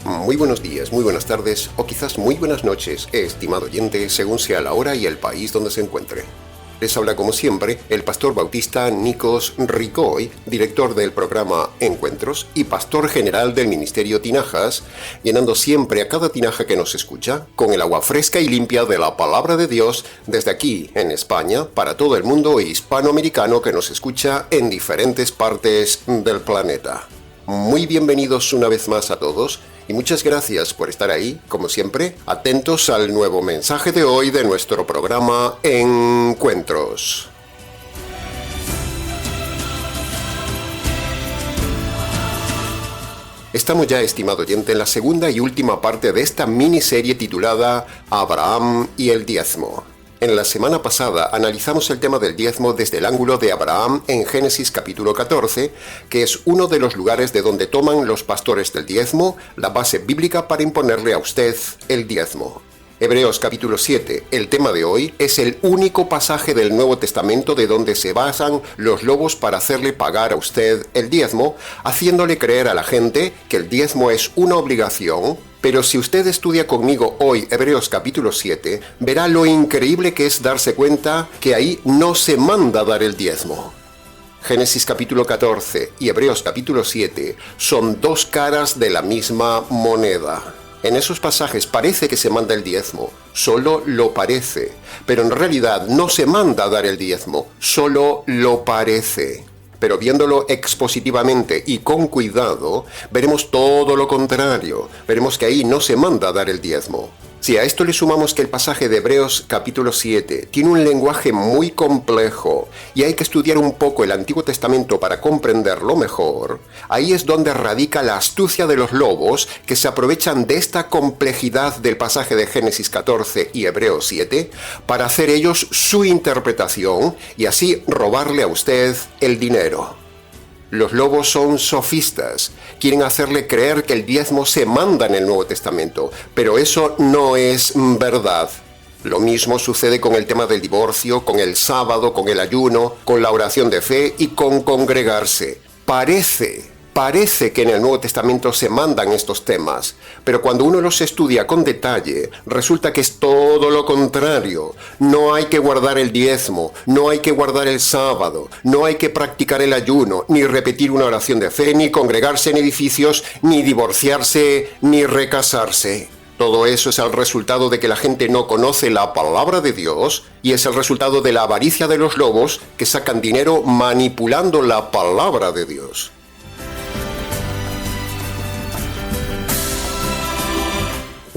Muy buenos días, muy buenas tardes o quizás muy buenas noches, estimado oyente, según sea la hora y el país donde se encuentre. Les habla como siempre el pastor bautista Nikos Ricoy, director del programa Encuentros y pastor general del ministerio Tinajas, llenando siempre a cada tinaja que nos escucha con el agua fresca y limpia de la palabra de Dios desde aquí en España para todo el mundo hispanoamericano que nos escucha en diferentes partes del planeta. Muy bienvenidos una vez más a todos y muchas gracias por estar ahí, como siempre, atentos al nuevo mensaje de hoy de nuestro programa Encuentros. Estamos ya, estimado oyente, en la segunda y última parte de esta miniserie titulada Abraham y el diezmo. En la semana pasada analizamos el tema del diezmo desde el ángulo de Abraham en Génesis capítulo 14, que es uno de los lugares de donde toman los pastores del diezmo la base bíblica para imponerle a usted el diezmo. Hebreos capítulo 7, el tema de hoy, es el único pasaje del Nuevo Testamento de donde se basan los lobos para hacerle pagar a usted el diezmo, haciéndole creer a la gente que el diezmo es una obligación. Pero si usted estudia conmigo hoy Hebreos capítulo 7, verá lo increíble que es darse cuenta que ahí no se manda dar el diezmo. Génesis capítulo 14 y Hebreos capítulo 7 son dos caras de la misma moneda. En esos pasajes parece que se manda el diezmo, solo lo parece, pero en realidad no se manda dar el diezmo, solo lo parece. Pero viéndolo expositivamente y con cuidado, veremos todo lo contrario. Veremos que ahí no se manda dar el diezmo. Si a esto le sumamos que el pasaje de Hebreos capítulo 7 tiene un lenguaje muy complejo y hay que estudiar un poco el Antiguo Testamento para comprenderlo mejor, ahí es donde radica la astucia de los lobos que se aprovechan de esta complejidad del pasaje de Génesis 14 y Hebreos 7 para hacer ellos su interpretación y así robarle a usted el dinero. Los lobos son sofistas, quieren hacerle creer que el diezmo se manda en el Nuevo Testamento, pero eso no es verdad. Lo mismo sucede con el tema del divorcio, con el sábado, con el ayuno, con la oración de fe y con congregarse. Parece que en el Nuevo Testamento se mandan estos temas, pero cuando uno los estudia con detalle, resulta que es todo lo contrario. No hay que guardar el diezmo, no hay que guardar el sábado, no hay que practicar el ayuno, ni repetir una oración de fe, ni congregarse en edificios, ni divorciarse, ni recasarse. Todo eso es el resultado de que la gente no conoce la palabra de Dios y es el resultado de la avaricia de los lobos que sacan dinero manipulando la palabra de Dios.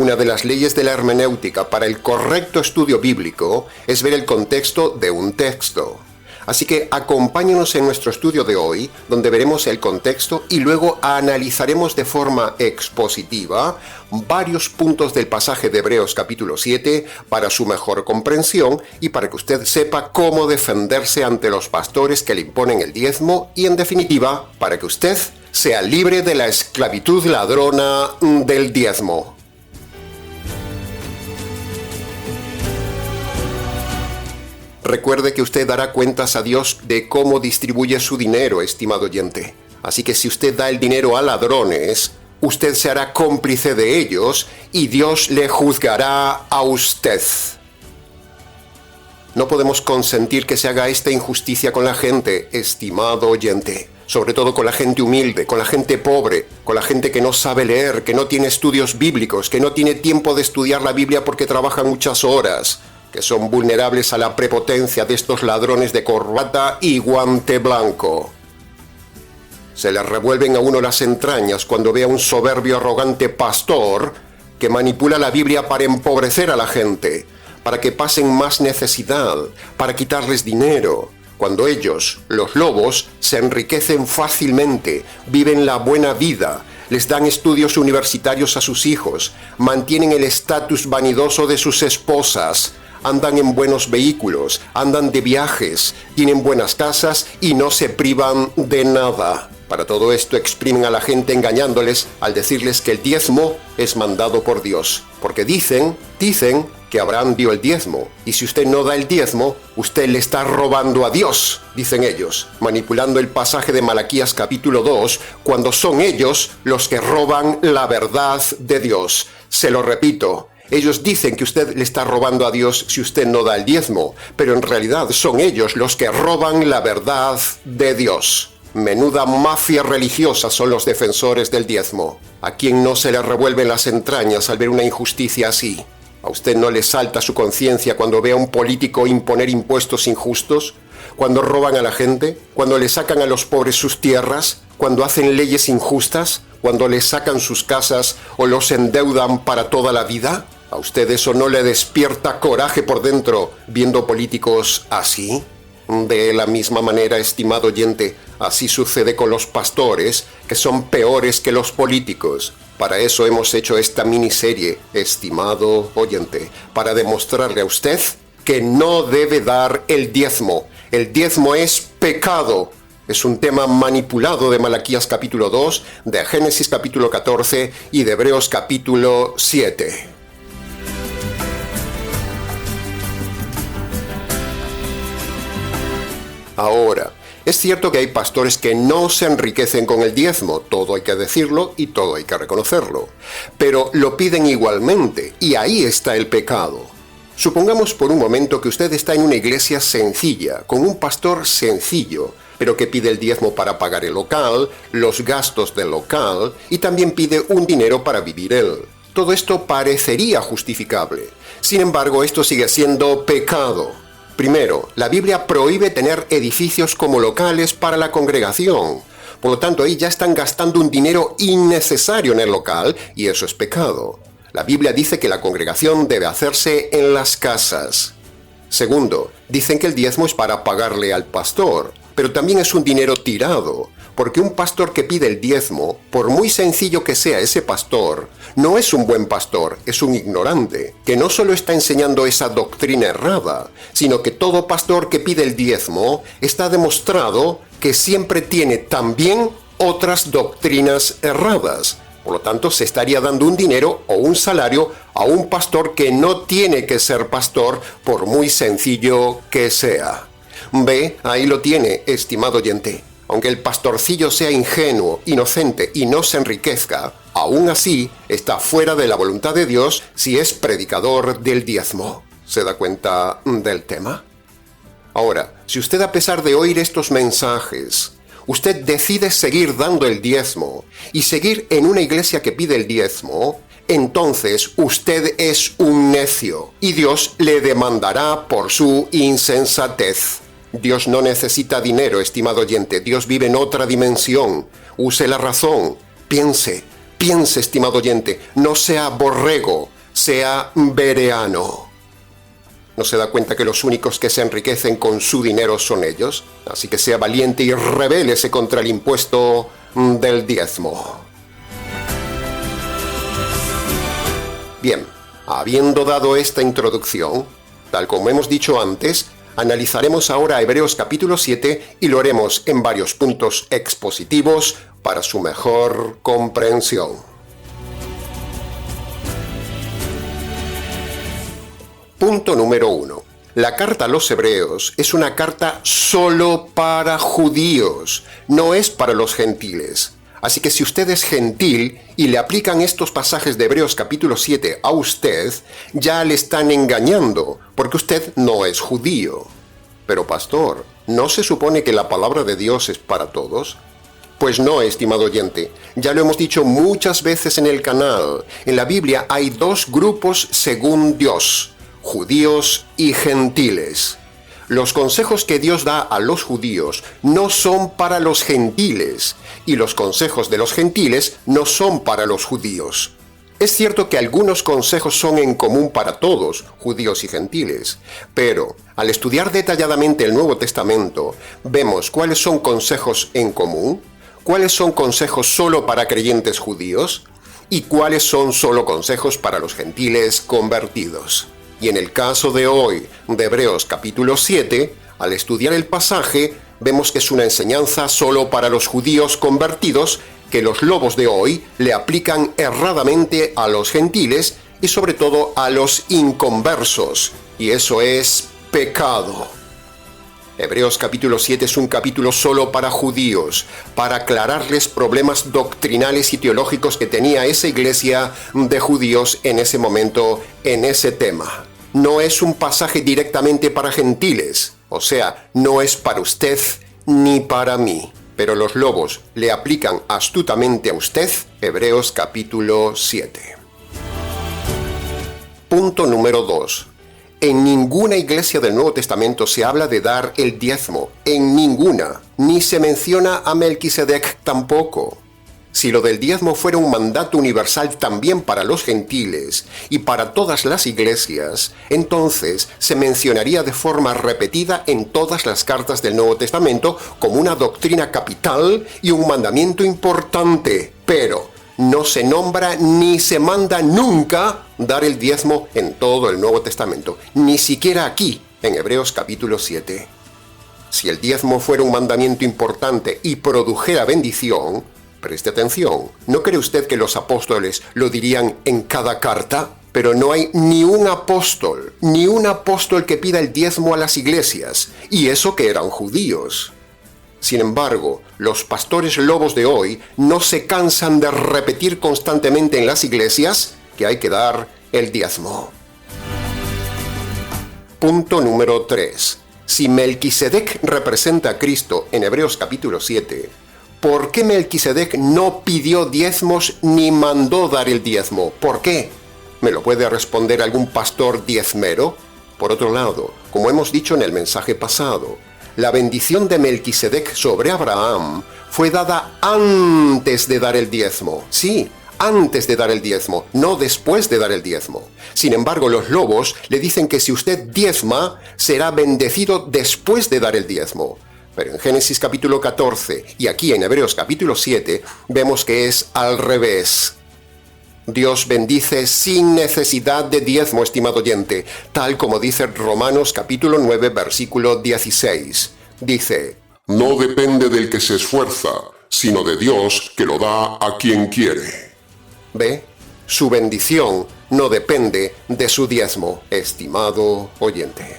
Una de las leyes de la hermenéutica para el correcto estudio bíblico es ver el contexto de un texto. Así que acompáñenos en nuestro estudio de hoy, donde veremos el contexto y luego analizaremos de forma expositiva varios puntos del pasaje de Hebreos capítulo 7 para su mejor comprensión y para que usted sepa cómo defenderse ante los pastores que le imponen el diezmo y, en definitiva, para que usted sea libre de la esclavitud ladrona del diezmo. Recuerde que usted dará cuentas a Dios de cómo distribuye su dinero, estimado oyente. Así que si usted da el dinero a ladrones, usted se hará cómplice de ellos y Dios le juzgará a usted. No podemos consentir que se haga esta injusticia con la gente, estimado oyente. Sobre todo con la gente humilde, con la gente pobre, con la gente que no sabe leer, que no tiene estudios bíblicos, que no tiene tiempo de estudiar la Biblia porque trabaja muchas horas, que son vulnerables a la prepotencia de estos ladrones de corbata y guante blanco. Se le revuelven a uno las entrañas cuando ve a un soberbio arrogante pastor que manipula la Biblia para empobrecer a la gente, para que pasen más necesidad, para quitarles dinero, cuando ellos, los lobos, se enriquecen fácilmente, viven la buena vida, les dan estudios universitarios a sus hijos, mantienen el estatus vanidoso de sus esposas, andan en buenos vehículos, andan de viajes, tienen buenas casas y no se privan de nada. Para todo esto exprimen a la gente engañándoles al decirles que el diezmo es mandado por Dios. Porque dicen que Abraham dio el diezmo, y si usted no da el diezmo, usted le está robando a Dios, dicen ellos, manipulando el pasaje de Malaquías capítulo 2, cuando son ellos los que roban la verdad de Dios. Se lo repito, ellos dicen que usted le está robando a Dios si usted no da el diezmo, pero en realidad son ellos los que roban la verdad de Dios. Menuda mafia religiosa son los defensores del diezmo. ¿A quién no se le revuelven las entrañas al ver una injusticia así? ¿A usted no le salta su conciencia cuando ve a un político imponer impuestos injustos? ¿Cuando roban a la gente? ¿Cuando le sacan a los pobres sus tierras? ¿Cuando hacen leyes injustas? ¿Cuando les sacan sus casas o los endeudan para toda la vida? ¿A usted eso no le despierta coraje por dentro viendo políticos así? De la misma manera, estimado oyente, así sucede con los pastores, que son peores que los políticos. Para eso hemos hecho esta miniserie, estimado oyente, para demostrarle a usted que no debe dar el diezmo. El diezmo es pecado. Es un tema manipulado de Malaquías capítulo 2, de Génesis capítulo 14 y de Hebreos capítulo 7. Ahora, es cierto que hay pastores que no se enriquecen con el diezmo, todo hay que decirlo y todo hay que reconocerlo, pero lo piden igualmente, y ahí está el pecado. Supongamos por un momento que usted está en una iglesia sencilla, con un pastor sencillo, pero que pide el diezmo para pagar el local, los gastos del local, y también pide un dinero para vivir él. Todo esto parecería justificable. Sin embargo, esto sigue siendo pecado. Primero, la Biblia prohíbe tener edificios como locales para la congregación. Por lo tanto, ahí ya están gastando un dinero innecesario en el local y eso es pecado. La Biblia dice que la congregación debe hacerse en las casas. Segundo, dicen que el diezmo es para pagarle al pastor, pero también es un dinero tirado, porque un pastor que pide el diezmo, por muy sencillo que sea ese pastor, no es un buen pastor, es un ignorante, que no solo está enseñando esa doctrina errada, sino que todo pastor que pide el diezmo está demostrado que siempre tiene también otras doctrinas erradas. Por lo tanto, se estaría dando un dinero o un salario a un pastor que no tiene que ser pastor, por muy sencillo que sea. Ve, ahí lo tiene, estimado oyente. Aunque el pastorcillo sea ingenuo, inocente y no se enriquezca, aún así está fuera de la voluntad de Dios si es predicador del diezmo. ¿Se da cuenta del tema? Ahora, si usted a pesar de oír estos mensajes, usted decide seguir dando el diezmo y seguir en una iglesia que pide el diezmo, entonces usted es un necio y Dios le demandará por su insensatez. Dios no necesita dinero, estimado oyente. Dios vive en otra dimensión. Use la razón. Piense, estimado oyente. No sea borrego, sea bereano. ¿No se da cuenta que los únicos que se enriquecen con su dinero son ellos? Así que sea valiente y rebélese contra el impuesto del diezmo. Bien, habiendo dado esta introducción, tal como hemos dicho antes, analizaremos ahora Hebreos capítulo 7 y lo haremos en varios puntos expositivos para su mejor comprensión. Punto número 1. La carta a los Hebreos es una carta solo para judíos, no es para los gentiles. Así que si usted es gentil y le aplican estos pasajes de Hebreos capítulo 7 a usted, ya le están engañando, porque usted no es judío. Pero pastor, ¿no se supone que la palabra de Dios es para todos? Pues no, estimado oyente, ya lo hemos dicho muchas veces en el canal. En la Biblia hay dos grupos según Dios, judíos y gentiles. Los consejos que Dios da a los judíos no son para los gentiles, y los consejos de los gentiles no son para los judíos. Es cierto que algunos consejos son en común para todos, judíos y gentiles, pero al estudiar detalladamente el Nuevo Testamento, vemos cuáles son consejos en común, cuáles son consejos solo para creyentes judíos y cuáles son solo consejos para los gentiles convertidos. Y en el caso de hoy, de Hebreos capítulo 7, al estudiar el pasaje, vemos que es una enseñanza solo para los judíos convertidos que los lobos de hoy le aplican erradamente a los gentiles y sobre todo a los inconversos, y eso es pecado. Hebreos capítulo 7 es un capítulo solo para judíos, para aclararles problemas doctrinales y teológicos que tenía esa iglesia de judíos en ese momento, en ese tema. No es un pasaje directamente para gentiles, o sea, no es para usted ni para mí. Pero los lobos le aplican astutamente a usted, Hebreos capítulo 7. Punto número 2. En ninguna iglesia del Nuevo Testamento se habla de dar el diezmo, en ninguna, ni se menciona a Melquisedec tampoco. Si lo del diezmo fuera un mandato universal también para los gentiles y para todas las iglesias, entonces se mencionaría de forma repetida en todas las cartas del Nuevo Testamento como una doctrina capital y un mandamiento importante, pero no se nombra ni se manda nunca dar el diezmo en todo el Nuevo Testamento, ni siquiera aquí, en Hebreos capítulo 7. Si el diezmo fuera un mandamiento importante y produjera bendición, preste atención, ¿no cree usted que los apóstoles lo dirían en cada carta? Pero no hay ni un apóstol que pida el diezmo a las iglesias, y eso que eran judíos. Sin embargo, los pastores lobos de hoy no se cansan de repetir constantemente en las iglesias que hay que dar el diezmo. Punto número 3. Si Melquisedec representa a Cristo en Hebreos capítulo 7, ¿por qué Melquisedec no pidió diezmos ni mandó dar el diezmo? ¿Por qué? ¿Me lo puede responder algún pastor diezmero? Por otro lado, como hemos dicho en el mensaje pasado, la bendición de Melquisedec sobre Abraham fue dada antes de dar el diezmo. Sí, antes de dar el diezmo, no después de dar el diezmo. Sin embargo, los lobos le dicen que si usted diezma, será bendecido después de dar el diezmo. Pero en Génesis capítulo 14 y aquí en Hebreos capítulo 7 vemos que es al revés. Dios bendice sin necesidad de diezmo, estimado oyente, tal como dice Romanos capítulo 9, versículo 16. Dice: No depende del que se esfuerza, sino de Dios que lo da a quien quiere. ¿Ve? Su bendición no depende de su diezmo, estimado oyente.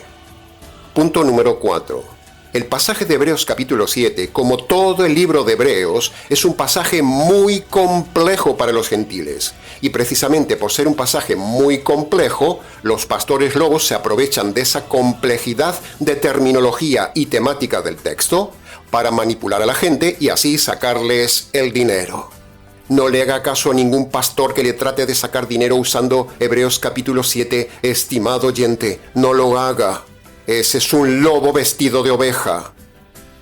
Punto número 4. El pasaje de Hebreos capítulo 7, como todo el libro de Hebreos, es un pasaje muy complejo para los gentiles. Y precisamente por ser un pasaje muy complejo, los pastores lobos se aprovechan de esa complejidad de terminología y temática del texto para manipular a la gente y así sacarles el dinero. No le haga caso a ningún pastor que le trate de sacar dinero usando Hebreos capítulo 7, estimado oyente, no lo haga. Ese es un lobo vestido de oveja.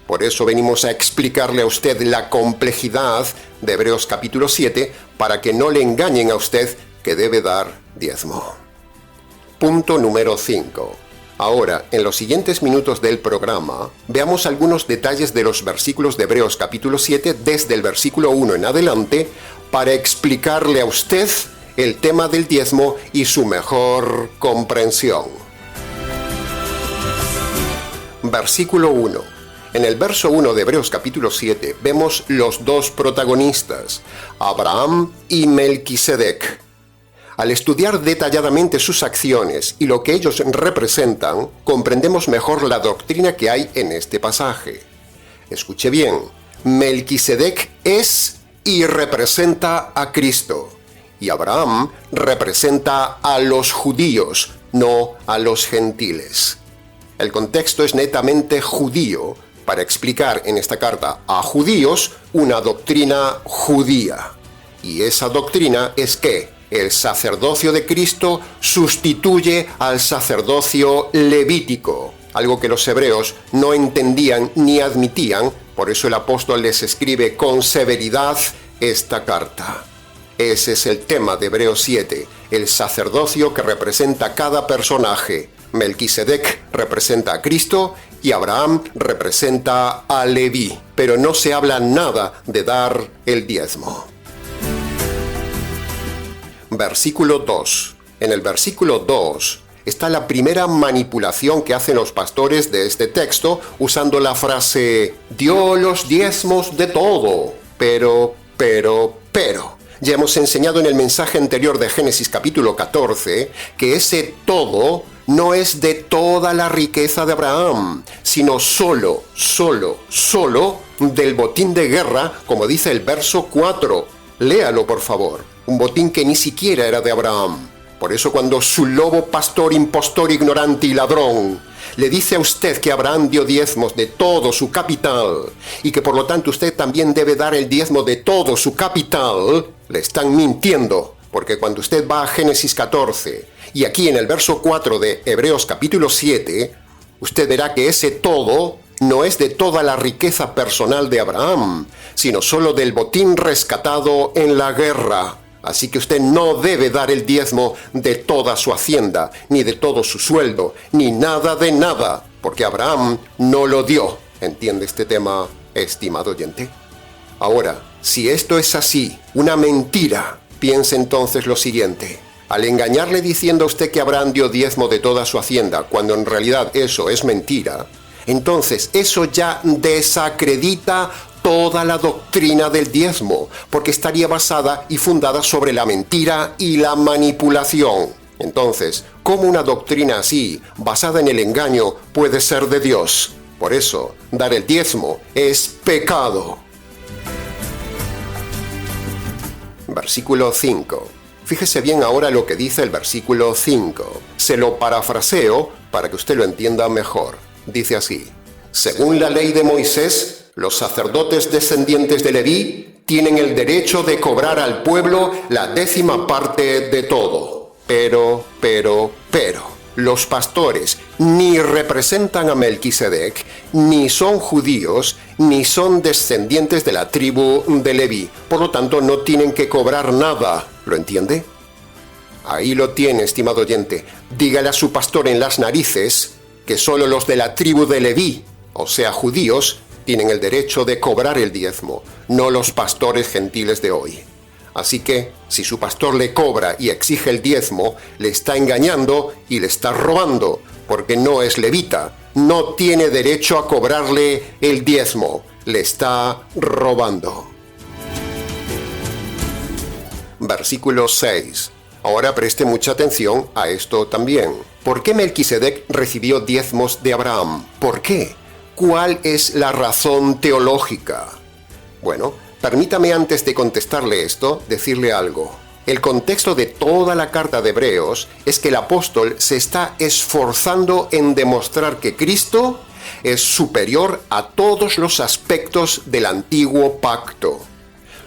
Por eso venimos a explicarle a usted la complejidad de Hebreos capítulo 7 para que no le engañen a usted que debe dar diezmo. Punto número 5. Ahora, en los siguientes minutos del programa, veamos algunos detalles de los versículos de Hebreos capítulo 7 desde el versículo 1 en adelante para explicarle a usted el tema del diezmo y su mejor comprensión. Versículo 1. En el verso 1 de Hebreos capítulo 7 vemos los dos protagonistas, Abraham y Melquisedec. Al estudiar detalladamente sus acciones y lo que ellos representan, comprendemos mejor la doctrina que hay en este pasaje. Escuche bien, Melquisedec es y representa a Cristo, y Abraham representa a los judíos, no a los gentiles. El contexto es netamente judío para explicar en esta carta a judíos una doctrina judía. Y esa doctrina es que el sacerdocio de Cristo sustituye al sacerdocio levítico, algo que los hebreos no entendían ni admitían, por eso el apóstol les escribe con severidad esta carta. Ese es el tema de Hebreos 7, el sacerdocio que representa a cada personaje. Melquisedec representa a Cristo y Abraham representa a Leví, pero no se habla nada de dar el diezmo. Versículo 2. En el versículo 2 está la primera manipulación que hacen los pastores de este texto usando la frase dio los diezmos de todo, pero. Ya hemos enseñado en el mensaje anterior de Génesis capítulo 14 que ese todo no es de toda la riqueza de Abraham, sino solo del botín de guerra, como dice el verso 4. Léalo, por favor. Un botín que ni siquiera era de Abraham. Por eso cuando su lobo pastor, impostor, ignorante y ladrón le dice a usted que Abraham dio diezmos de todo su capital y que por lo tanto usted también debe dar el diezmo de todo su capital, le están mintiendo. Porque cuando usted va a Génesis 14 y aquí en el verso 4 de Hebreos capítulo 7, usted verá que ese todo no es de toda la riqueza personal de Abraham, sino solo del botín rescatado en la guerra. Así que usted no debe dar el diezmo de toda su hacienda, ni de todo su sueldo, ni nada de nada, porque Abraham no lo dio. ¿Entiende este tema, estimado oyente? Ahora, si esto es así, una mentira, piense entonces lo siguiente. Al engañarle diciendo a usted que Abraham dio diezmo de toda su hacienda, cuando en realidad eso es mentira, entonces eso ya desacredita toda la doctrina del diezmo, porque estaría basada y fundada sobre la mentira y la manipulación. Entonces, ¿cómo una doctrina así, basada en el engaño, puede ser de Dios? Por eso, dar el diezmo es pecado. Versículo 5. Fíjese bien ahora lo que dice el versículo 5. Se lo parafraseo para que usted lo entienda mejor. Dice así: según la ley de Moisés, los sacerdotes descendientes de Leví tienen el derecho de cobrar al pueblo la 10ª parte de todo. Pero, los pastores ni representan a Melquisedec, ni son judíos, ni son descendientes de la tribu de Leví. Por lo tanto, no tienen que cobrar nada. ¿Lo entiende? Ahí lo tiene, estimado oyente. Dígale a su pastor en las narices que solo los de la tribu de Leví, o sea, judíos, tienen el derecho de cobrar el diezmo, no los pastores gentiles de hoy. Así que, si su pastor le cobra y exige el diezmo, le está engañando y le está robando, porque no es levita, no tiene derecho a cobrarle el diezmo, le está robando. Versículo 6. Ahora preste mucha atención a esto también. ¿Por qué Melquisedec recibió diezmos de Abraham? ¿Por qué? ¿Cuál es la razón teológica? Bueno, permítame antes de contestarle esto, decirle algo. El contexto de toda la carta de Hebreos es que el apóstol se está esforzando en demostrar que Cristo es superior a todos los aspectos del antiguo pacto.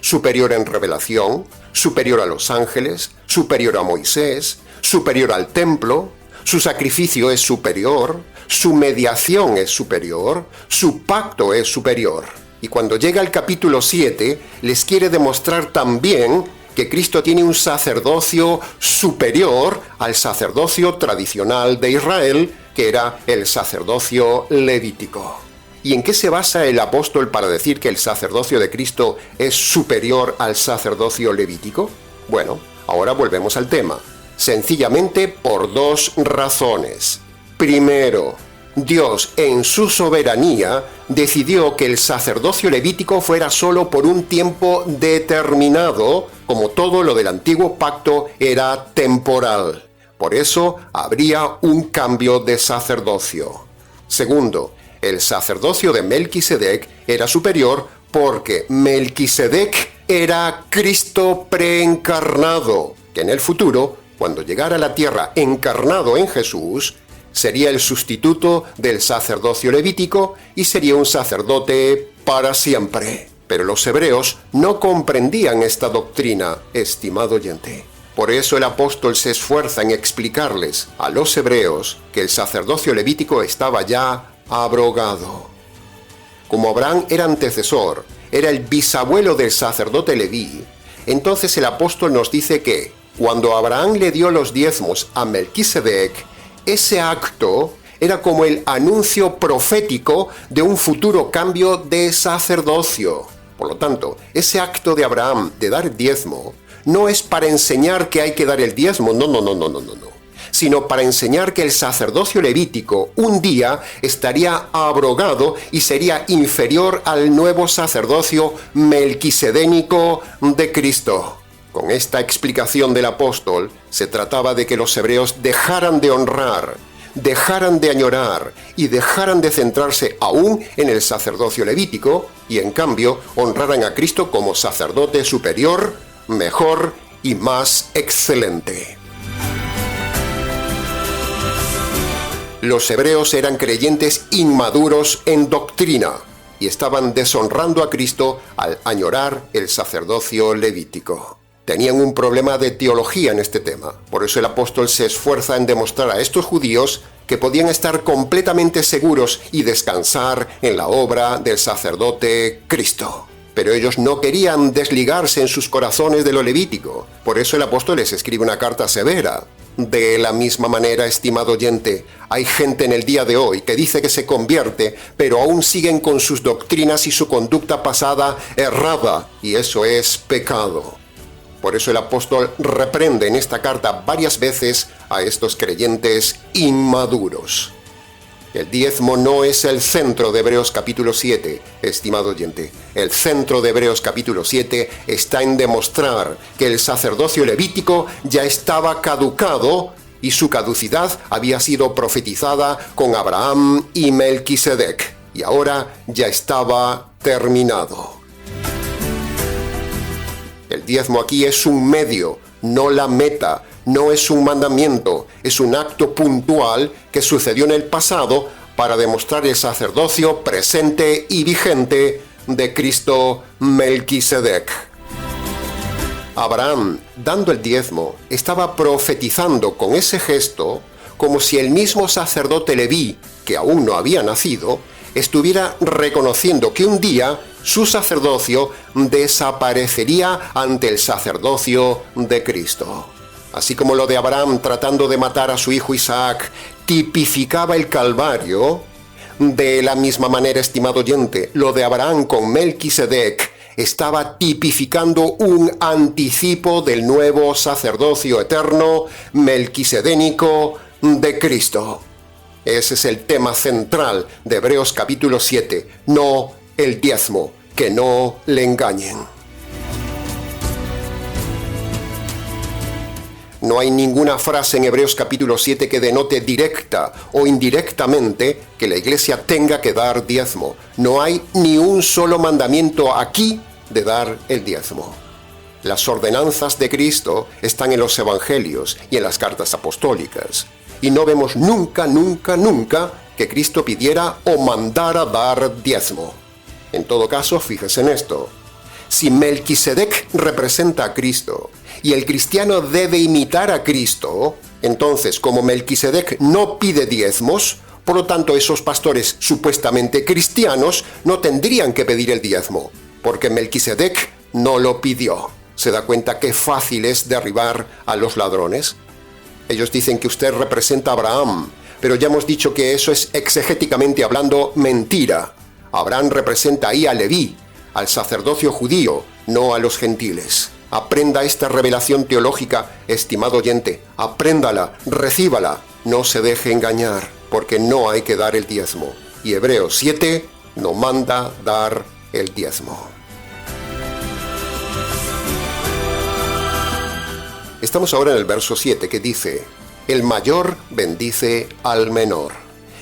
Superior en revelación, superior a los ángeles, superior a Moisés, superior al templo, su sacrificio es superior, su mediación es superior, su pacto es superior. Y cuando llega al capítulo 7, les quiere demostrar también que Cristo tiene un sacerdocio superior al sacerdocio tradicional de Israel, que era el sacerdocio levítico. ¿Y en qué se basa el apóstol para decir que el sacerdocio de Cristo es superior al sacerdocio levítico? Bueno, ahora volvemos al tema. Sencillamente por 2 razones. Primero, Dios en su soberanía decidió que el sacerdocio levítico fuera solo por un tiempo determinado, como todo lo del antiguo pacto era temporal. Por eso habría un cambio de sacerdocio. Segundo, el sacerdocio de Melquisedec era superior porque Melquisedec era Cristo preencarnado, que en el futuro, cuando llegara a la tierra encarnado en Jesús, sería el sustituto del sacerdocio levítico y sería un sacerdote para siempre. Pero los hebreos no comprendían esta doctrina, estimado oyente. Por eso el apóstol se esfuerza en explicarles a los hebreos que el sacerdocio levítico estaba ya abrogado. Como Abraham era antecesor, era el bisabuelo del sacerdote Leví, entonces el apóstol nos dice que cuando Abraham le dio los diezmos a Melquisedec, ese acto era como el anuncio profético de un futuro cambio de sacerdocio. Por lo tanto, ese acto de Abraham de dar diezmo no es para enseñar que hay que dar el diezmo, no, sino para enseñar que el sacerdocio levítico un día estaría abrogado y sería inferior al nuevo sacerdocio melquisedénico de Cristo. Con esta explicación del apóstol se trataba de que los hebreos dejaran de honrar, dejaran de añorar y dejaran de centrarse aún en el sacerdocio levítico y en cambio honraran a Cristo como sacerdote superior, mejor y más excelente. Los hebreos eran creyentes inmaduros en doctrina y estaban deshonrando a Cristo al añorar el sacerdocio levítico. Tenían un problema de teología en este tema. Por eso el apóstol se esfuerza en demostrar a estos judíos que podían estar completamente seguros y descansar en la obra del sacerdote Cristo. Pero ellos no querían desligarse en sus corazones de lo levítico. Por eso el apóstol les escribe una carta severa. De la misma manera, estimado oyente, hay gente en el día de hoy que dice que se convierte, pero aún siguen con sus doctrinas y su conducta pasada errada, y eso es pecado. Por eso el apóstol reprende en esta carta varias veces a estos creyentes inmaduros. El diezmo no es el centro de Hebreos capítulo 7, estimado oyente. El centro de Hebreos capítulo 7 está en demostrar que el sacerdocio levítico ya estaba caducado y su caducidad había sido profetizada con Abraham y Melquisedec, y ahora ya estaba terminado. El diezmo aquí es un medio, no la meta. No es un mandamiento, es un acto puntual que sucedió en el pasado para demostrar el sacerdocio presente y vigente de Cristo Melquisedec. Abraham, dando el diezmo, estaba profetizando con ese gesto como si el mismo sacerdote Leví, que aún no había nacido, estuviera reconociendo que un día su sacerdocio desaparecería ante el sacerdocio de Cristo. Así como lo de Abraham tratando de matar a su hijo Isaac tipificaba el Calvario, de la misma manera, estimado oyente, lo de Abraham con Melquisedec estaba tipificando un anticipo del nuevo sacerdocio eterno melquisedénico de Cristo. Ese es el tema central de Hebreos capítulo 7, no el diezmo, que no le engañen. No hay ninguna frase en Hebreos capítulo 7 que denote directa o indirectamente que la iglesia tenga que dar diezmo. No hay ni un solo mandamiento aquí de dar el diezmo. Las ordenanzas de Cristo están en los evangelios y en las cartas apostólicas. Y no vemos nunca que Cristo pidiera o mandara dar diezmo. En todo caso, fíjese en esto. Si Melquisedec representa a Cristo y el cristiano debe imitar a Cristo, entonces como Melquisedec no pide diezmos, por lo tanto esos pastores supuestamente cristianos no tendrían que pedir el diezmo, porque Melquisedec no lo pidió. ¿Se da cuenta qué fácil es derribar a los ladrones? Ellos dicen que usted representa a Abraham, pero ya hemos dicho que eso es exegéticamente hablando mentira. Abraham representa ahí a Leví, al sacerdocio judío, no a los gentiles. Aprenda esta revelación teológica, estimado oyente. Apréndala, recíbala. No se deje engañar, porque no hay que dar el diezmo. Y Hebreos 7 nos manda dar el diezmo. Estamos ahora en el verso 7 que dice: el mayor bendice al menor.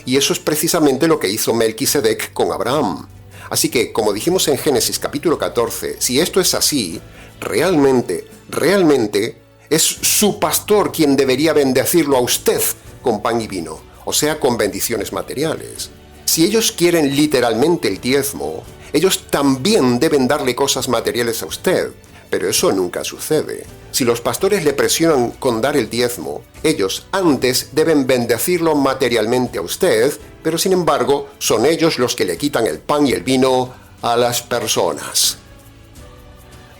Y eso es precisamente lo que hizo Melquisedec con Abraham. Así que, como dijimos en Génesis capítulo 14, si esto es así, realmente es su pastor quien debería bendecirlo a usted con pan y vino, o sea, con bendiciones materiales. Si ellos quieren literalmente el diezmo, ellos también deben darle cosas materiales a usted, pero eso nunca sucede. Si los pastores le presionan con dar el diezmo, ellos antes deben bendecirlo materialmente a usted, pero sin embargo son ellos los que le quitan el pan y el vino a las personas.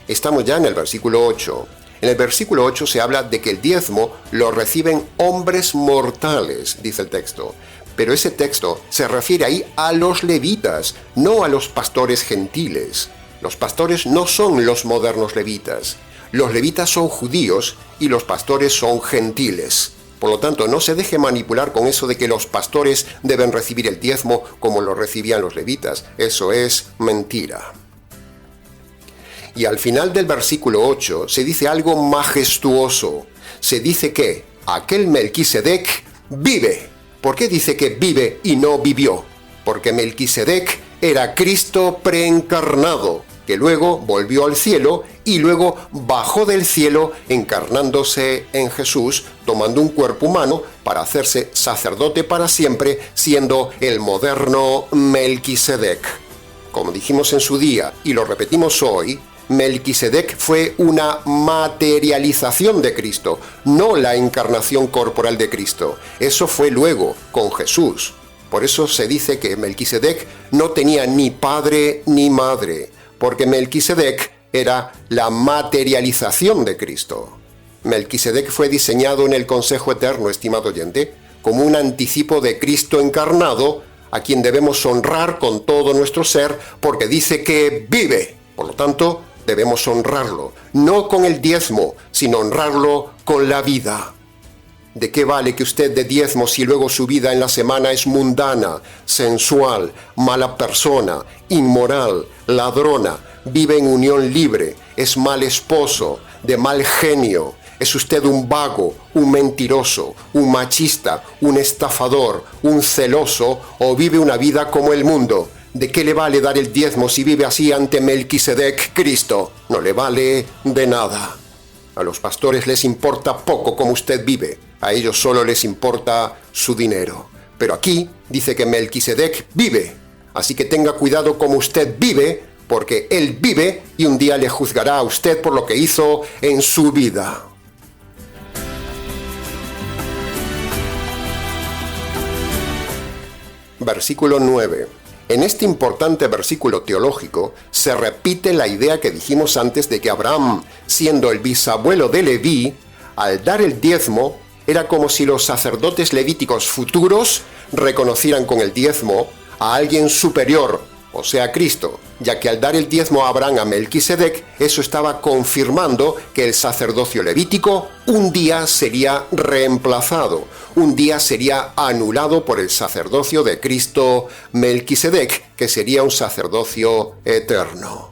Estamos ya en el versículo 8. En el versículo 8 se habla de que el diezmo lo reciben hombres mortales, dice el texto. Pero ese texto se refiere ahí a los levitas, no a los pastores gentiles. Los pastores no son los modernos levitas. Los levitas son judíos y los pastores son gentiles. Por lo tanto, no se deje manipular con eso de que los pastores deben recibir el diezmo como lo recibían los levitas. Eso es mentira. Y al final del versículo 8 se dice algo majestuoso. Se dice que aquel Melquisedec vive. ¿Por qué dice que vive y no vivió? Porque Melquisedec era Cristo preencarnado, que luego volvió al cielo y luego bajó del cielo encarnándose en Jesús, tomando un cuerpo humano para hacerse sacerdote para siempre, siendo el moderno Melquisedec. Como dijimos en su día y lo repetimos hoy, Melquisedec fue una materialización de Cristo, no la encarnación corporal de Cristo. Eso fue luego, con Jesús. Por eso se dice que Melquisedec no tenía ni padre ni madre, porque Melquisedec era la materialización de Cristo. Melquisedec fue diseñado en el Consejo Eterno, estimado oyente, como un anticipo de Cristo encarnado, a quien debemos honrar con todo nuestro ser, porque dice que vive. Por lo tanto, debemos honrarlo, no con el diezmo, sino honrarlo con la vida. ¿De qué vale que usted dé diezmo si luego su vida en la semana es mundana, sensual, mala persona, inmoral, ladrona, vive en unión libre, es mal esposo, de mal genio? ¿Es usted un vago, un mentiroso, un machista, un estafador, un celoso o vive una vida como el mundo? ¿De qué le vale dar el diezmo si vive así ante Melquisedec Cristo? No le vale de nada. A los pastores les importa poco cómo usted vive, a ellos solo les importa su dinero. Pero aquí dice que Melquisedec vive, así que tenga cuidado cómo usted vive, porque él vive y un día le juzgará a usted por lo que hizo en su vida. Versículo 9. En este importante versículo teológico se repite la idea que dijimos antes de que Abraham, siendo el bisabuelo de Leví, al dar el diezmo, era como si los sacerdotes levíticos futuros reconocieran con el diezmo a alguien superior, o sea, Cristo, ya que al dar el diezmo a Abraham a Melquisedec, eso estaba confirmando que el sacerdocio levítico un día sería reemplazado, un día sería anulado por el sacerdocio de Cristo Melquisedec, que sería un sacerdocio eterno.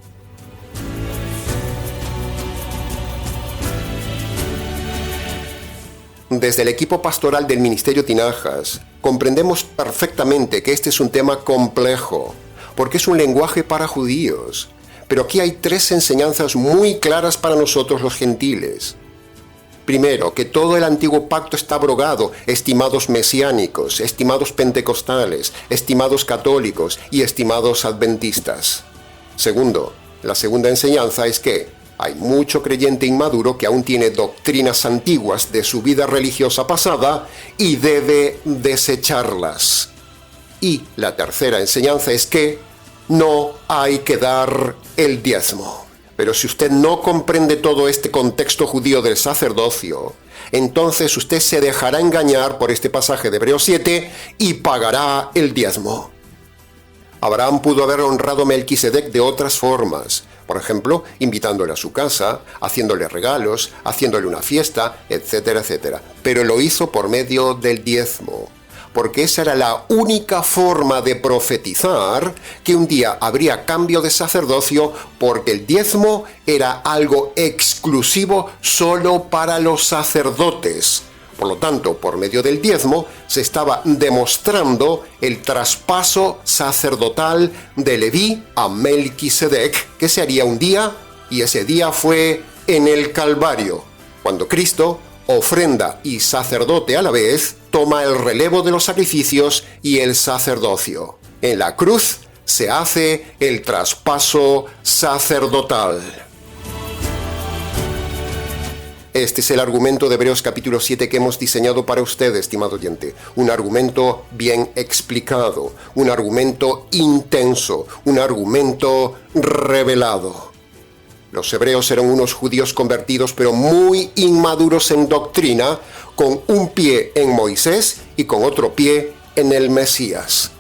Desde el equipo pastoral del Ministerio Tinajas, comprendemos perfectamente que este es un tema complejo, porque es un lenguaje para judíos. Pero aquí hay 3 enseñanzas muy claras para nosotros los gentiles. Primero, que todo el antiguo pacto está abrogado, estimados mesiánicos, estimados pentecostales, estimados católicos y estimados adventistas. Segundo, la segunda enseñanza es que hay mucho creyente inmaduro que aún tiene doctrinas antiguas de su vida religiosa pasada y debe desecharlas. Y la tercera enseñanza es que no hay que dar el diezmo. Pero si usted no comprende todo este contexto judío del sacerdocio, entonces usted se dejará engañar por este pasaje de Hebreos 7 y pagará el diezmo. Abraham pudo haber honrado a Melquisedec de otras formas. Por ejemplo, invitándole a su casa, haciéndole regalos, haciéndole una fiesta, etcétera, etcétera. Pero lo hizo por medio del diezmo, porque esa era la única forma de profetizar que un día habría cambio de sacerdocio, porque el diezmo era algo exclusivo solo para los sacerdotes. Por lo tanto, por medio del diezmo se estaba demostrando el traspaso sacerdotal de Leví a Melquisedec, que se haría un día, y ese día fue en el Calvario, cuando Cristo, ofrenda y sacerdote a la vez, toma el relevo de los sacrificios y el sacerdocio. En la cruz se hace el traspaso sacerdotal. Este es el argumento de Hebreos capítulo 7 que hemos diseñado para usted, estimado oyente. Un argumento bien explicado, un argumento intenso, un argumento revelado. Los hebreos eran unos judíos convertidos, pero muy inmaduros en doctrina, con un pie en Moisés y con otro pie en el Mesías.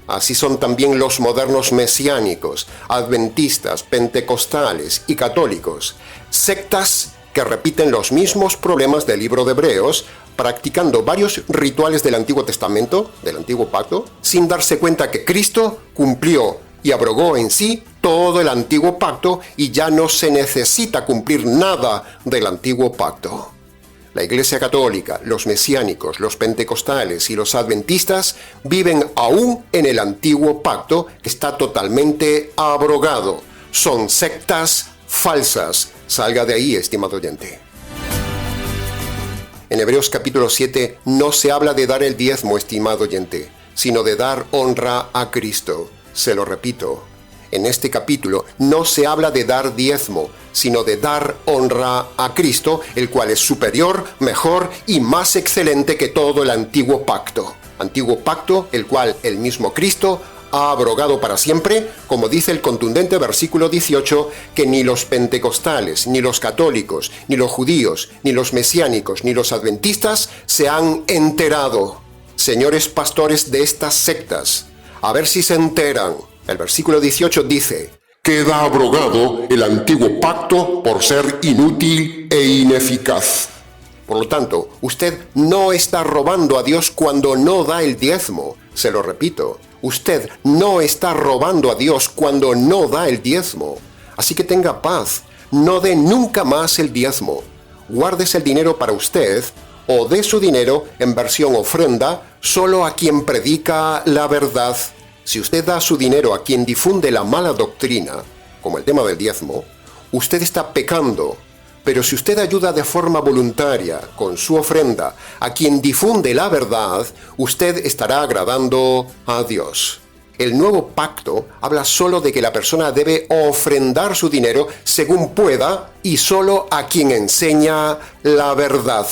Así son también los modernos mesiánicos, adventistas, pentecostales y católicos, sectas que repiten los mismos problemas del libro de Hebreos, practicando varios rituales del Antiguo Testamento, del Antiguo Pacto, sin darse cuenta que Cristo cumplió y abrogó en sí todo el antiguo pacto y ya no se necesita cumplir nada del antiguo pacto. La Iglesia Católica, los mesiánicos, los pentecostales y los adventistas viven aún en el antiguo pacto que está totalmente abrogado. Son sectas falsas. Salga de ahí, estimado oyente. En Hebreos capítulo 7 no se habla de dar el diezmo, estimado oyente, sino de dar honra a Cristo. Se lo repito. En este capítulo no se habla de dar diezmo, sino de dar honra a Cristo, el cual es superior, mejor y más excelente que todo el antiguo pacto. Antiguo pacto, el cual el mismo Cristo ha abrogado para siempre, como dice el contundente versículo 18, que ni los pentecostales, ni los católicos, ni los judíos, ni los mesiánicos, ni los adventistas se han enterado. Señores pastores de estas sectas, a ver si se enteran. El versículo 18 dice: queda abrogado el antiguo pacto por ser inútil e ineficaz. Por lo tanto, usted no está robando a Dios cuando no da el diezmo. Se lo repito, usted no está robando a Dios cuando no da el diezmo. Así que tenga paz, no dé nunca más el diezmo. Guárdese el dinero para usted o dé su dinero en versión ofrenda solo a quien predica la verdad. Si usted da su dinero a quien difunde la mala doctrina, como el tema del diezmo, usted está pecando. Pero si usted ayuda de forma voluntaria, con su ofrenda, a quien difunde la verdad, usted estará agradando a Dios. El nuevo pacto habla solo de que la persona debe ofrendar su dinero según pueda y solo a quien enseña la verdad.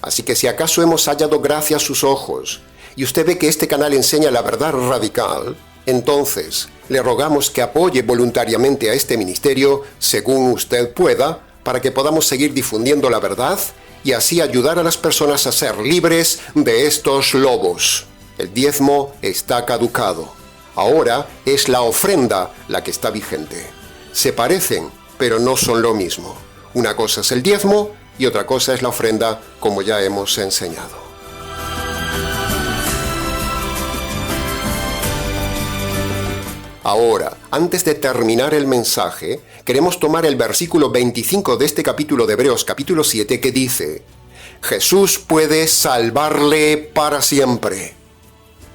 Así que si acaso hemos hallado gracia a sus ojos, y usted ve que este canal enseña la verdad radical, entonces le rogamos que apoye voluntariamente a este ministerio según usted pueda, para que podamos seguir difundiendo la verdad y así ayudar a las personas a ser libres de estos lobos. El diezmo está caducado. Ahora es la ofrenda la que está vigente. Se parecen, pero no son lo mismo. Una cosa es el diezmo y otra cosa es la ofrenda, como ya hemos enseñado. Ahora, antes de terminar el mensaje, queremos tomar el versículo 25 de este capítulo de Hebreos, capítulo 7, que dice: Jesús puede salvarle para siempre.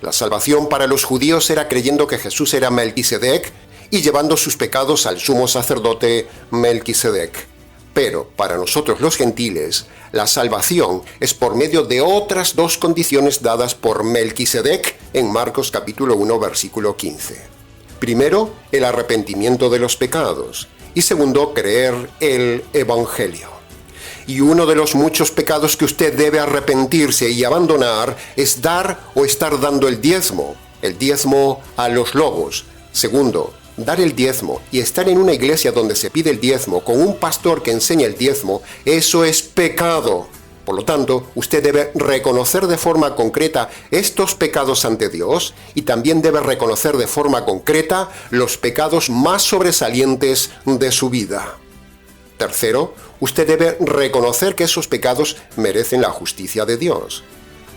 La salvación para los judíos era creyendo que Jesús era Melquisedec y llevando sus pecados al sumo sacerdote Melquisedec. Pero para nosotros los gentiles, la salvación es por medio de otras dos condiciones dadas por Melquisedec en Marcos capítulo 1, versículo 15. Primero, el arrepentimiento de los pecados. Y segundo, creer el Evangelio. Y uno de los muchos pecados que usted debe arrepentirse y abandonar es dar o estar dando el diezmo a los lobos. Segundo, dar el diezmo y estar en una iglesia donde se pide el diezmo con un pastor que enseña el diezmo, eso es pecado. Por lo tanto, usted debe reconocer de forma concreta estos pecados ante Dios y también debe reconocer de forma concreta los pecados más sobresalientes de su vida. Tercero, usted debe reconocer que esos pecados merecen la justicia de Dios.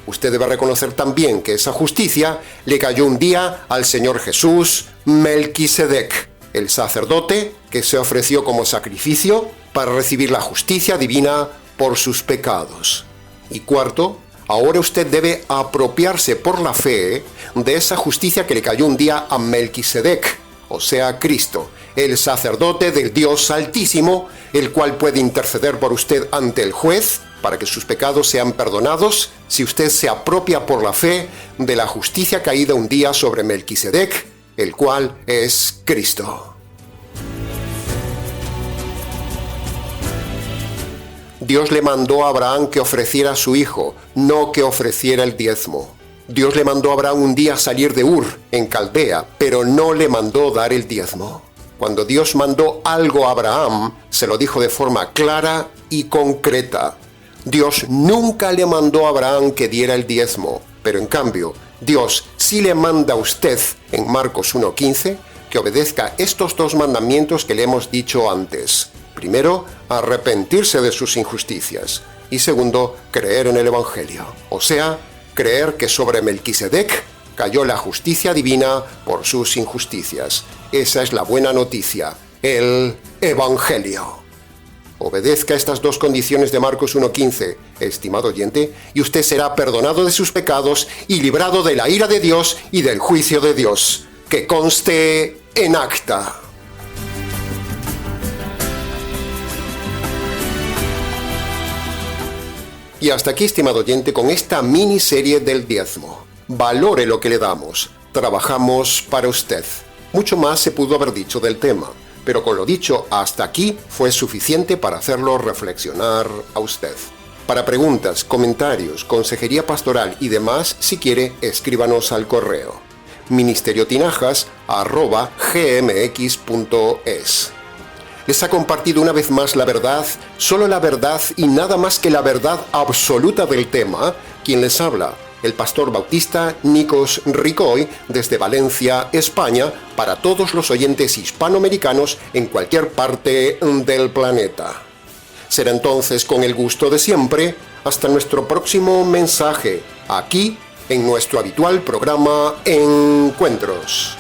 Usted debe reconocer también que esa justicia le cayó un día al Señor Jesús Melquisedec, el sacerdote que se ofreció como sacrificio para recibir la justicia divina por sus pecados. Y cuarto, ahora usted debe apropiarse por la fe de esa justicia que le cayó un día a Melquisedec, o sea, Cristo, el sacerdote del Dios Altísimo, el cual puede interceder por usted ante el juez para que sus pecados sean perdonados si usted se apropia por la fe de la justicia caída un día sobre Melquisedec, el cual es Cristo. Dios le mandó a Abraham que ofreciera a su hijo, no que ofreciera el diezmo. Dios le mandó a Abraham un día salir de Ur, en Caldea, pero no le mandó dar el diezmo. Cuando Dios mandó algo a Abraham, se lo dijo de forma clara y concreta. Dios nunca le mandó a Abraham que diera el diezmo, pero en cambio, Dios sí le manda a usted, en Marcos 1:15, que obedezca estos dos mandamientos que le hemos dicho antes. Primero, arrepentirse de sus injusticias. Y segundo, creer en el Evangelio. O sea, creer que sobre Melquisedec cayó la justicia divina por sus injusticias. Esa es la buena noticia, el Evangelio. Obedezca estas dos condiciones de Marcos 1:15, estimado oyente, y usted será perdonado de sus pecados y librado de la ira de Dios y del juicio de Dios. Que conste en acta. Y hasta aquí, estimado oyente, con esta miniserie del diezmo. Valore lo que le damos. Trabajamos para usted. Mucho más se pudo haber dicho del tema, pero con lo dicho hasta aquí fue suficiente para hacerlo reflexionar a usted. Para preguntas, comentarios, consejería pastoral y demás, si quiere, escríbanos al correo ministeriotinahas@gmx.es. Les ha compartido una vez más la verdad, solo la verdad y nada más que la verdad absoluta del tema, quien les habla, el pastor bautista Nikos Ricoy, desde Valencia, España, para todos los oyentes hispanoamericanos en cualquier parte del planeta. Será entonces con el gusto de siempre, hasta nuestro próximo mensaje, aquí en nuestro habitual programa Encuentros.